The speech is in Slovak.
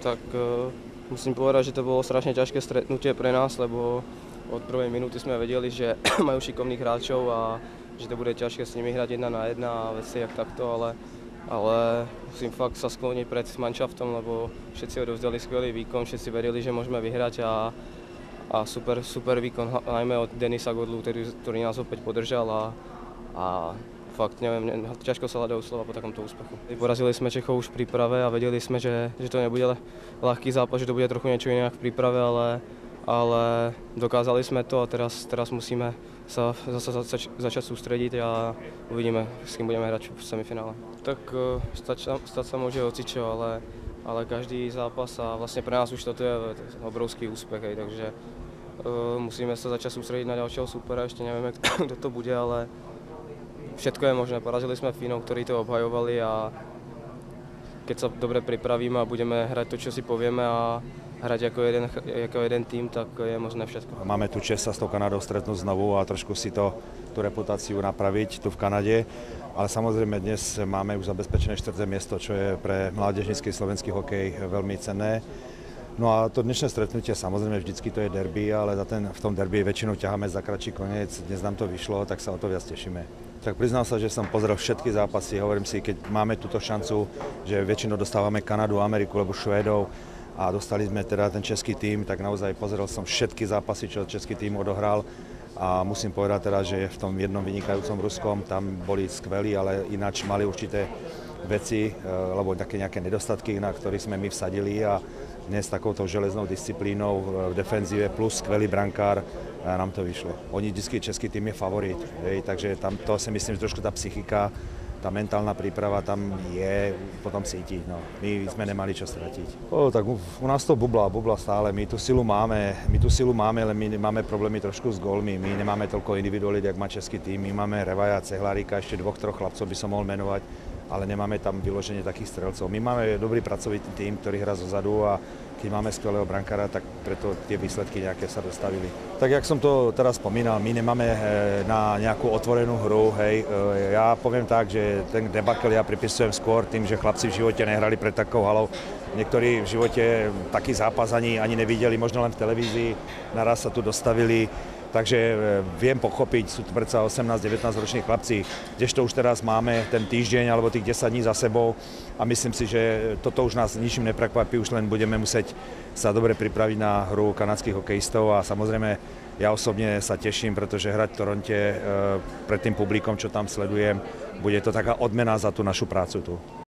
Tak musím povedať, že to bolo strašne ťažké stretnutie pre nás, lebo od prvej minúty sme vedeli, že majú šikovných hráčov a že to bude ťažké s nimi hrať 1 na 1 a veci jak takto, ale musím fakt sa skloniť pred manšaftom, lebo všetci odovzdali skvelý výkon, všetci verili, že môžeme vyhrať a super výkon, najmä od Denisa Godlu, ktorý nás opäť podržal a fakt, neviem, ťažko sa hľadajú slova po takomto úspechu. Porazili sme Čechov už v príprave a vedeli sme, že to nebude ľahký zápas, že to bude trochu niečo iné v príprave, ale dokázali sme to a teraz musíme sa zase začať sústrediť a uvidíme, s kým budeme hrať v semifinále. Tak stať sa môže hocičo, ale každý zápas a vlastne pre nás už toto je obrovský úspech, takže musíme sa začať sústrediť na ďalšieho supera, ešte nevieme, kto to bude, ale všetko je možné. Porazili sme Fínov, ktorí to obhajovali a keď sa dobre pripravíme a budeme hrať to, čo si povieme a hrať ako jeden tým, tak je možné všetko. Máme tu čest sa s tou Kanadou stretnúť znovu a trošku si tú reputáciu napraviť tu v Kanade. Ale samozrejme dnes máme už zabezpečené 4. miesto, čo je pre mládežnícky slovenský hokej veľmi cenné. No a to dnešné stretnutie, samozrejme vždycky to je derby, ale v tom derby väčšinou ťaháme za kratší koniec. Dnes nám to vyšlo, tak sa o to viac tešíme. Tak priznám sa, že som pozrel všetky zápasy. Hovorím si, keď máme túto šancu, že väčšinou dostávame Kanadu, Ameriku alebo Švédov a dostali sme teda ten český tím, tak naozaj pozrel som všetky zápasy, čo český tím odohral. A musím povedať teda, že v tom jednom vynikajúcom Ruskom tam boli skvelí, ale ináč mali určité veci, alebo také nejaké nedostatky, na ktorých sme my vsadili a dnes takouto železnou disciplínou v defenzíve plus skvelý brankár nám to vyšlo. Oni vždycky český tým je favorit, takže tam to si myslím, že trošku tá psychika, tá mentálna príprava tam je potom cítiť. No. My sme nemali čo stratiť. Tak u nás to bubla stále. My tú silu máme, ale my máme problémy trošku s gólmi. My nemáme toľko individualít, jak má český tým. My máme Revaja, Cehlárika, ešte 2-3 chlapcov by som mohol menovať, ale nemáme tam vyloženie takých strelcov. My máme dobrý pracovitý tým, ktorý hrá zozadu a keď máme skvelého brankára, tak preto tie výsledky nejaké sa dostavili. Tak jak som to teraz spomínal, my nemáme na nejakú otvorenú hru, hej. Ja poviem tak, že ten debakel ja pripisujem skôr tým, že chlapci v živote nehrali pred takou halou. Niektorí v živote taký zápas ani nevideli, možno len v televízii, naraz sa tu dostavili. Takže viem pochopiť, sú to predsa 18-19 roční chlapci, kdežto už teraz máme ten týždeň alebo tých 10 dní za sebou a myslím si, že toto už nás ničím neprekvapí, už len budeme musieť sa dobre pripraviť na hru kanadských hokejistov a samozrejme ja osobne sa teším, pretože hrať v Toronte pred tým publikom, čo tam sledujem, bude to taká odmena za tú našu prácu tu.